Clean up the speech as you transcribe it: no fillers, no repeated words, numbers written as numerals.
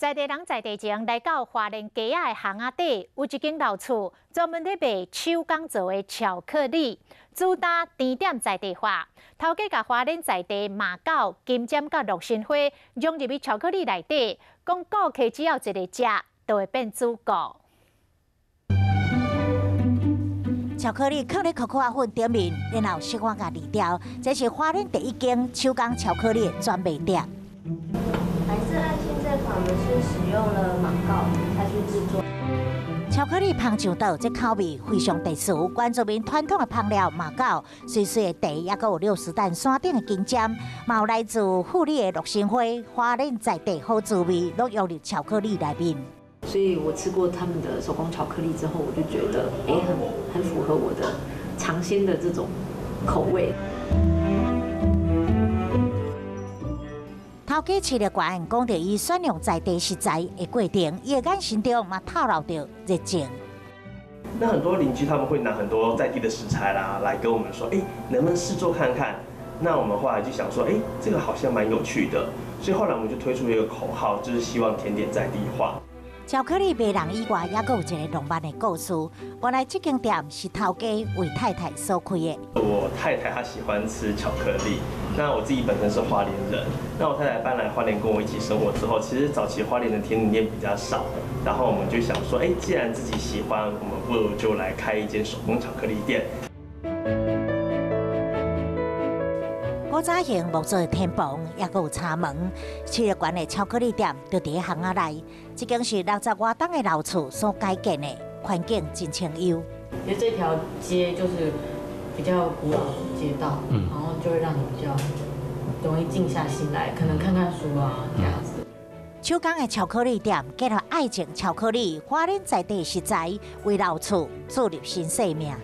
在地人在地前来到花莲街仔的巷仔底，有一间老厝专门咧卖手工做的巧克力，主打甜点在地化。头家甲花莲在地马告、金针甲鹿心花融入去巧克力内底，讲顾客只要一个食，就会变主顾。巧克力放入可可粉点面，然后小可甲二条，这是花莲第一间手工巧克力专卖店。来自爱心这款，我们是使用了马告下去制作。巧克力香肠豆这口味非常特殊，原住民传统的香料马告，碎碎的茶，也有60担山顶的金针，嘛有来自富丽的鹿心花，花莲在地好滋味，都用入巧克力内面。所以我吃过他们的手工巧克力之后，我就觉得，很符合我的尝鲜的这种口味。头家市立馆讲到伊选用在地食材的过程，伊的眼神中嘛透露着热情。那很多邻居他们会拿很多在地的食材啦，来跟我们说，能不能试做看看？那我们后来就想说，这个好像蛮有趣的，所以后来我们就推出一个口号，就是希望甜点在地化。巧克力卖人以外，也有一个浪漫的故事。原来这间店是头家为太太所开的。我太太她喜欢吃巧克力，那我自己本身是花莲人。那我太太搬来花莲跟我一起生活之后，其实早期花莲的甜点店比较少，然后我们就想说，既然自己喜欢，我们不如就来开一间手工巧克力店。古早型木造的天棚，也有插门。市立馆的巧克力店就伫巷仔内，这间是60外栋的老厝所改建的，环境真清幽。其实这条街就是比较古老的街道，然后就会让你比较容易静下心来，可能看看书啊这样子。手工的巧克力店结合爱情巧克力、花莲在地食材，为老厝注入新生命。